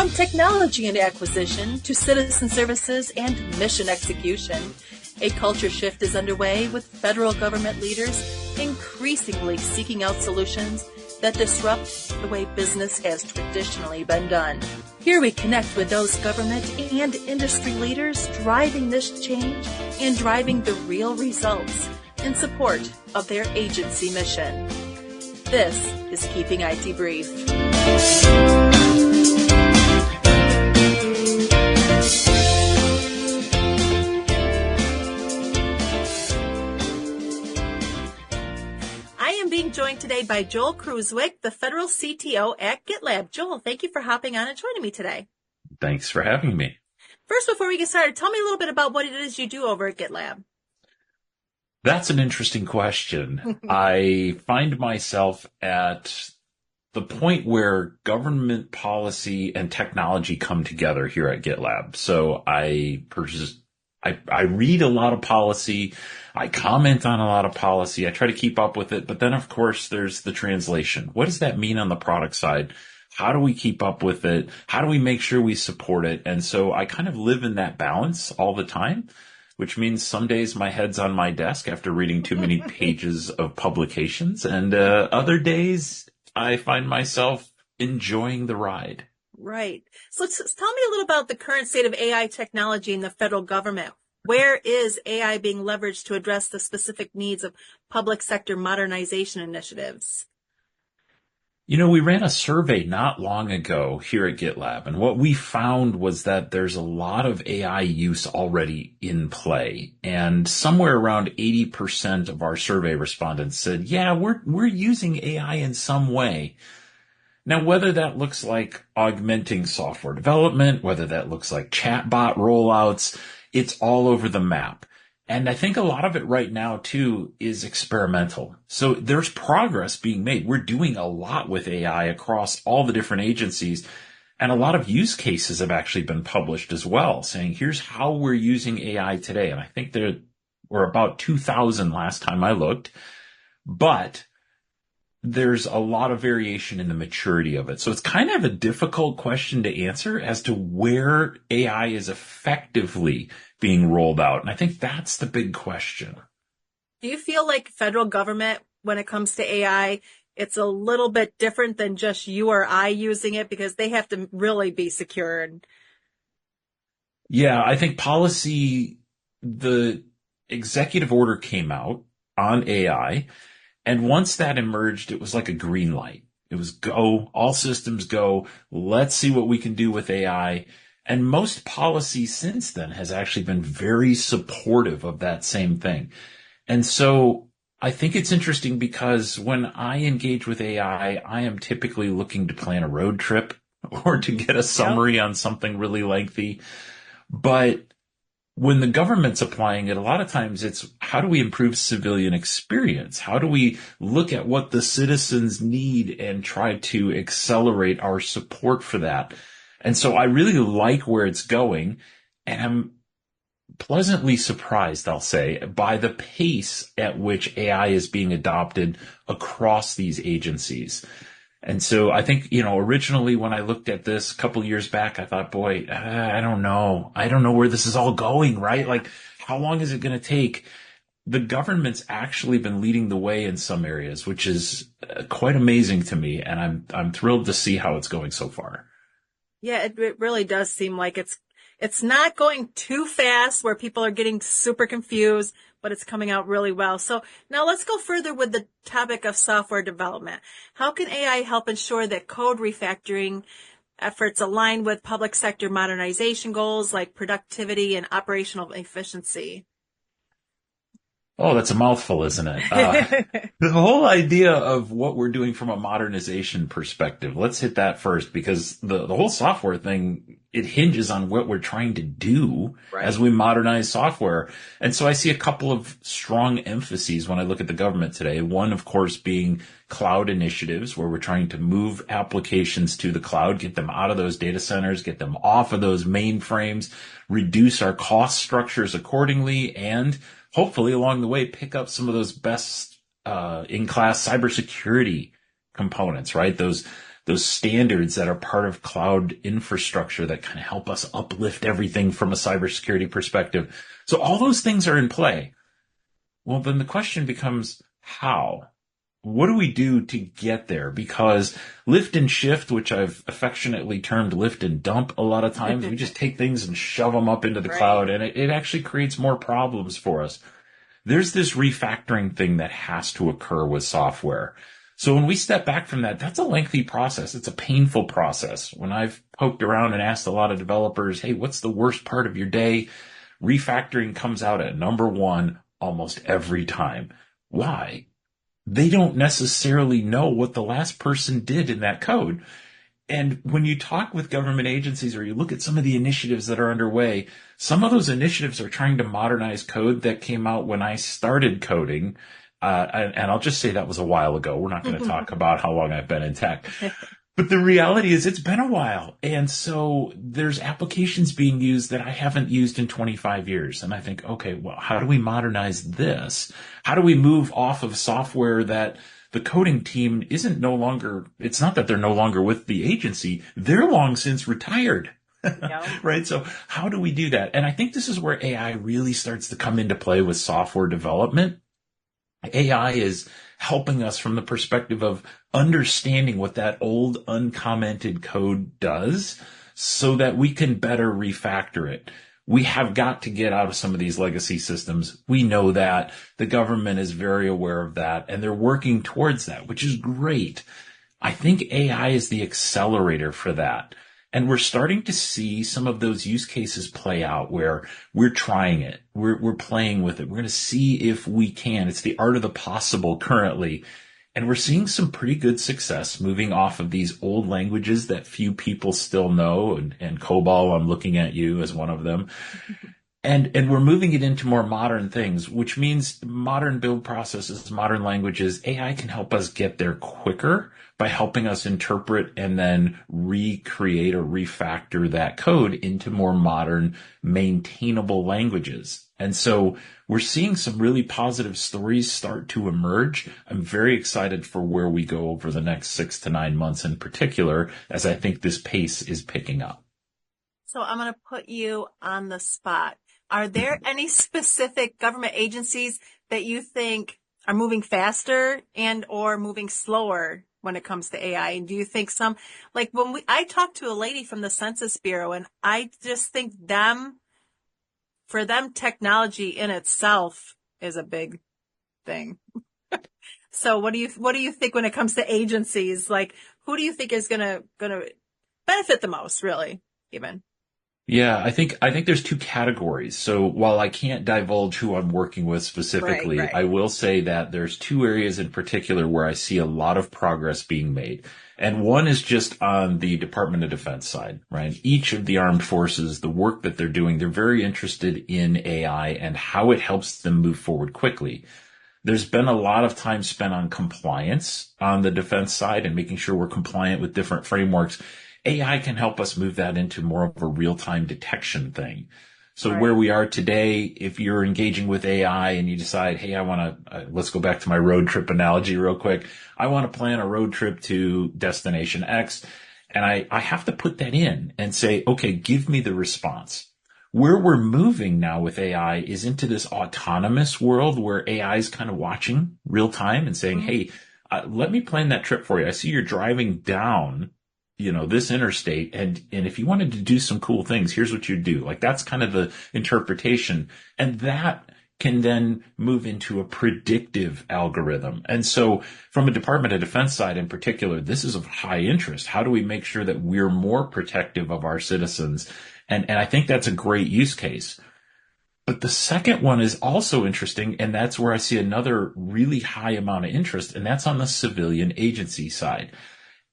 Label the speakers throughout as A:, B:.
A: From technology and acquisition to citizen services and mission execution, a culture shift is underway with federal government leaders increasingly seeking out solutions that disrupt the way business has traditionally been done. Here we connect with those government and industry leaders driving this change and driving the real results in support of their agency mission. This is Keeping IT Brief. I am being joined today by Joel Krooswyk, the federal CTO at GitLab. Joel, thank you for hopping on and joining me today.
B: Thanks for having me.
A: First, before we get started, tell me a little bit about what it is you do over at GitLab.
B: That's an interesting question. I find myself at the point where government policy and technology come together here at GitLab. So I read a lot of policy. I comment on a lot of policy. I try to keep up with it. But then, of course, there's the translation. What does that mean on the product side? How do we keep up with it? How do we make sure we support it? And so I kind of live in that balance all the time, which means some days my head's on my desk after reading too many pages of publications. And other days I find myself enjoying the ride.
A: Right. So tell me a little about the current state of AI technology in the federal government. Where is AI being leveraged to address the specific needs of public sector modernization initiatives?
B: You know, we ran a survey not long ago here at GitLab, and what we found was that there's a lot of AI use already in play. And somewhere around 80% of our survey respondents said, yeah, we're using AI in some way. Now, whether that looks like augmenting software development, whether that looks like chatbot rollouts, it's all over the map. And I think a lot of it right now, too, is experimental. So there's progress being made. We're doing a lot with AI across all the different agencies. And a lot of use cases have actually been published as well, saying here's how we're using AI today. And I think there were about 2,000 last time I looked. But there's a lot of variation in the maturity of it. So it's kind of a difficult question to answer as to where AI is effectively being rolled out. And I think that's the big question.
A: Do you feel like federal government, when it comes to AI, it's a little bit different than just you or I using it because they have to really be secured?
B: Yeah, I think policy, the executive order came out on AI. And once that emerged, it was like a green light. It was go, all systems go. Let's see what we can do with AI. And most policy since then has actually been very supportive of that same thing. And so I think it's interesting because when I engage with AI, I am typically looking to plan a road trip or to get a summary on something really lengthy. But when the government's applying it, a lot of times it's how do we improve civilian experience? How do we look at what the citizens need and try to accelerate our support for that? And so I really like where it's going, and I'm pleasantly surprised, I'll say, by the pace at which AI is being adopted across these agencies. And so I think, originally when I looked at this a couple years back, I thought, boy, I don't know. I don't know where this is all going, right? Like, how long is it going to take? The government's actually been leading the way in some areas, which is quite amazing to me. And I'm thrilled to see how it's going so far.
A: Yeah, it really does seem like it's not going too fast where people are getting super confused, but it's coming out really well. So now let's go further with the topic of software development. How can AI help ensure that code refactoring efforts align with public sector modernization goals like productivity and operational efficiency?
B: Oh, that's a mouthful, isn't it? The whole idea of what we're doing from a modernization perspective, let's hit that first, because the whole software thing, it hinges on what we're trying to do as we modernize software. And so I see a couple of strong emphases when I look at the government today. One, of course, being cloud initiatives, where we're trying to move applications to the cloud, get them out of those data centers, get them off of those mainframes, reduce our cost structures accordingly, and hopefully along the way pick up some of those best in-class cybersecurity components, right? Those those standards that are part of cloud infrastructure that kind of help us uplift everything from a cybersecurity perspective. So all those things are in play. Well, then the question becomes how? What do we do to get there? Because lift and shift, which I've affectionately termed lift and dump a lot of times, we just take things and shove them up into the cloud, and it actually creates more problems for us. There's this refactoring thing that has to occur with software. So when we step back from that, that's a lengthy process. It's a painful process. When I've poked around and asked a lot of developers, hey, what's the worst part of your day? Refactoring comes out at number one almost every time. Why? They don't necessarily know what the last person did in that code. And when you talk with government agencies or you look at some of the initiatives that are underway, some of those initiatives are trying to modernize code that came out when I started coding. And I'll just say that was a while ago. We're not going to talk about how long I've been in tech. But the reality is it's been a while. And so there's applications being used that I haven't used in 25 years. And I think, okay, well, how do we modernize this? How do we move off of software that the coding team isn't no longer, it's not that they're no longer with the agency. They're long since retired. Yeah. Right. So how do we do that? And I think this is where AI really starts to come into play with software development. AI is helping us from the perspective of understanding what that old uncommented code does so that we can better refactor it. We have got to get out of some of these legacy systems. We know that. The government is very aware of that, and they're working towards that, which is great. I think AI is the accelerator for that. And we're starting to see some of those use cases play out where we're trying it. We're playing with it. We're going to see if we can. It's the art of the possible currently. And we're seeing some pretty good success moving off of these old languages that few people still know. And COBOL, I'm looking at you as one of them. And we're moving it into more modern things, which means modern build processes, modern languages. AI can help us get there quicker by helping us interpret and then recreate or refactor that code into more modern, maintainable languages. And so we're seeing some really positive stories start to emerge. I'm very excited for where we go over the next 6 to 9 months in particular, as I think this pace is picking up.
A: So I'm going to put you on the spot. Are there any specific government agencies that you think are moving faster and or moving slower when it comes to AI? And do you think some, like I talked to a lady from the Census Bureau, and I just think for them, technology in itself is a big thing. So what do you think when it comes to agencies? Like, who do you think is gonna benefit the most, really, even?
B: Yeah, I think there's two categories. So while I can't divulge who I'm working with specifically, right. I will say that there's two areas in particular where I see a lot of progress being made. And one is just on the Department of Defense side, right? Each of the armed forces, the work that they're doing, they're very interested in AI and how it helps them move forward quickly. There's been a lot of time spent on compliance on the defense side and making sure we're compliant with different frameworks. AI can help us move that into more of a real-time detection thing. So right. Where we are today, if you're engaging with AI and you decide, hey, I want to, let's go back to my road trip analogy real quick. I want to plan a road trip to destination X, and I have to put that in and say, okay, give me the response. Where we're moving now with AI is into this autonomous world where AI is kind of watching real time and saying, hey, let me plan that trip for you. I see you're driving down this interstate. And if you wanted to do some cool things, here's what you do. Like that's kind of the interpretation. And that can then move into a predictive algorithm. And so from a Department of Defense side in particular, this is of high interest. How do we make sure that we're more protective of our citizens? And I think that's a great use case. But the second one is also interesting. And that's where I see another really high amount of interest. And that's on the civilian agency side.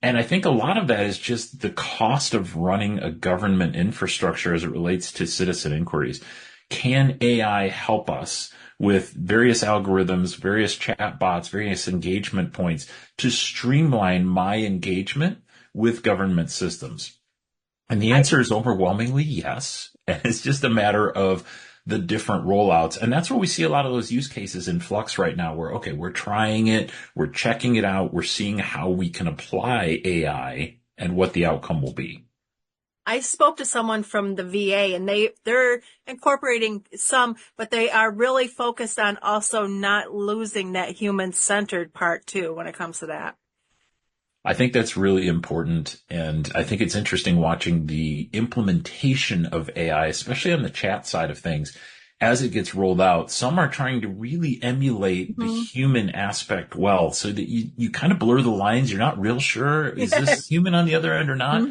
B: And I think a lot of that is just the cost of running a government infrastructure as it relates to citizen inquiries. Can AI help us with various algorithms, various chatbots, various engagement points to streamline my engagement with government systems? And the answer is overwhelmingly yes. And it's just a matter of the different rollouts. And that's where we see a lot of those use cases in flux right now where, okay, we're trying it, we're checking it out, we're seeing how we can apply AI and what the outcome will be.
A: I spoke to someone from the VA and they're incorporating some, but they are really focused on also not losing that human-centered part too when it comes to that.
B: I think that's really important. And I think it's interesting watching the implementation of AI, especially on the chat side of things, as it gets rolled out. Some are trying to really emulate the human aspect well, so that you kind of blur the lines. You're not real sure, is this human on the other end or not?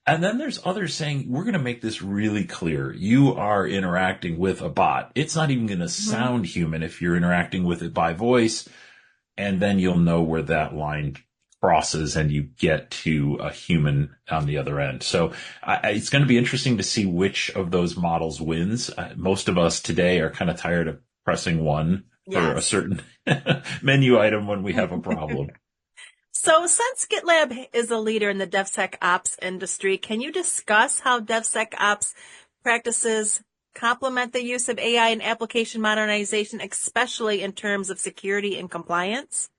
B: And then there's others saying, we're going to make this really clear. You are interacting with a bot. It's not even going to sound human if you're interacting with it by voice. And then you'll know where that line crosses and you get to a human on the other end. So it's going to be interesting to see which of those models wins. Most of us today are kind of tired of pressing one for a certain menu item when we have a problem.
A: So since GitLab is a leader in the DevSecOps industry, can you discuss how DevSecOps practices complement the use of AI in application modernization, especially in terms of security and compliance?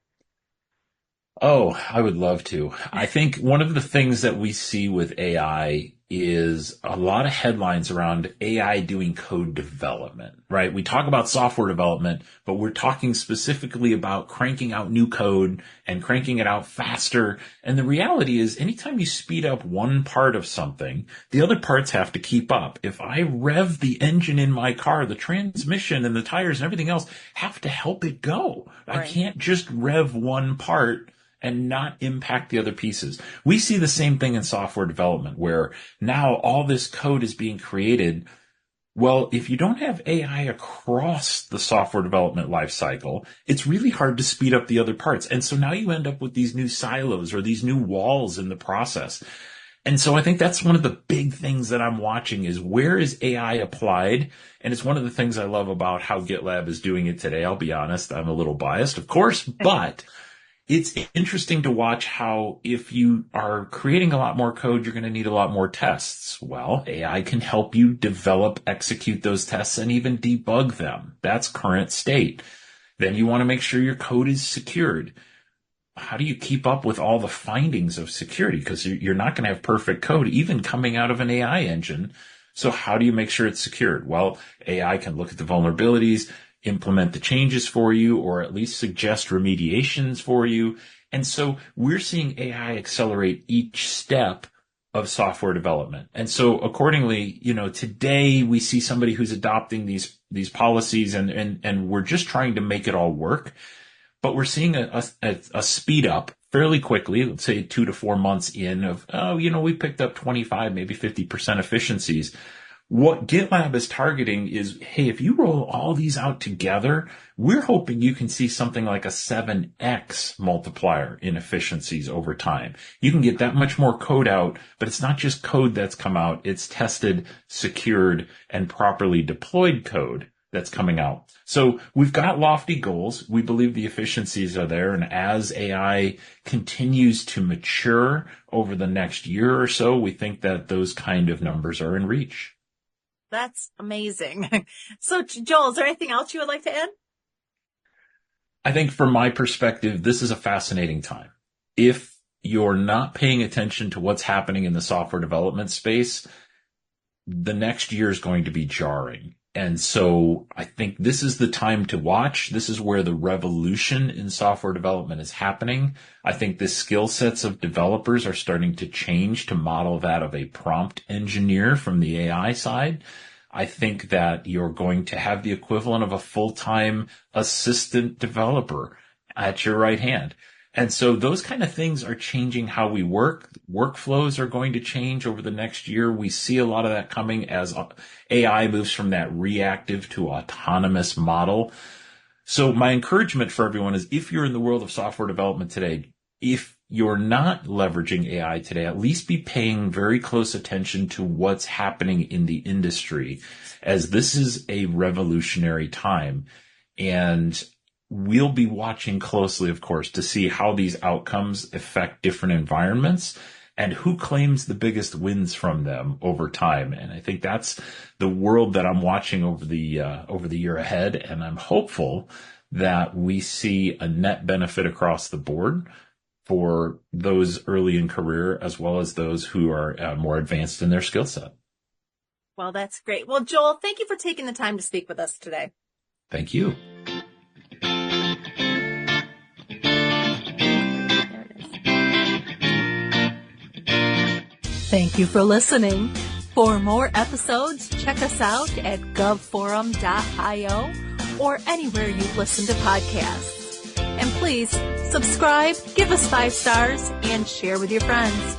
B: Oh, I would love to. I think one of the things that we see with AI is a lot of headlines around AI doing code development, right? We talk about software development, but we're talking specifically about cranking out new code and cranking it out faster. And the reality is anytime you speed up one part of something, the other parts have to keep up. If I rev the engine in my car, the transmission and the tires and everything else have to help it go. Right. I can't just rev one part and not impact the other pieces. We see the same thing in software development where now all this code is being created. Well, if you don't have AI across the software development lifecycle, it's really hard to speed up the other parts. And so now you end up with these new silos or these new walls in the process. And so I think that's one of the big things that I'm watching is where is AI applied? And it's one of the things I love about how GitLab is doing it today. I'll be honest, I'm a little biased, of course, but it's interesting to watch how if you are creating a lot more code, you're going to need a lot more tests. Well, AI can help you develop, execute those tests, and even debug them. That's current state. Then you want to make sure your code is secured. How do you keep up with all the findings of security? Because you're not going to have perfect code, even coming out of an AI engine. So how do you make sure it's secured? Well, AI can look at the vulnerabilities, implement the changes for you, or at least suggest remediations for you. And so we're seeing AI accelerate each step of software development. And so accordingly, today we see somebody who's adopting these policies and we're just trying to make it all work. But we're seeing a speed up fairly quickly, let's say 2 to 4 months in of, we picked up 25, maybe 50% efficiencies. What GitLab is targeting is, hey, if you roll all these out together, we're hoping you can see something like a 7x multiplier in efficiencies over time. You can get that much more code out, but it's not just code that's come out. It's tested, secured, and properly deployed code that's coming out. So we've got lofty goals. We believe the efficiencies are there. And as AI continues to mature over the next year or so, we think that those kind of numbers are in reach.
A: That's amazing. So, Joel, is there anything else you would like to add?
B: I think from my perspective, this is a fascinating time. If you're not paying attention to what's happening in the software development space, the next year is going to be jarring. And so I think this is the time to watch. This is where the revolution in software development is happening. I think the skill sets of developers are starting to change to model that of a prompt engineer from the AI side. I think that you're going to have the equivalent of a full-time assistant developer at your right hand. And so those kind of things are changing how we work. Workflows are going to change over the next year. We see a lot of that coming as AI moves from that reactive to autonomous model. So my encouragement for everyone is if you're in the world of software development today, if you're not leveraging AI today, at least be paying very close attention to what's happening in the industry, as this is a revolutionary time. And we'll be watching closely, of course, to see how these outcomes affect different environments. and who claims the biggest wins from them over time. And I think that's the world that I'm watching over the year ahead. And I'm hopeful that we see a net benefit across the board for those early in career, as well as those who are more advanced in their skill set.
A: Well, that's great. Well, Joel, thank you for taking the time to speak with us today.
B: Thank you.
A: Thank you for listening. For more episodes, check us out at govforum.io or anywhere you listen to podcasts. And please subscribe, give us 5 stars, and share with your friends.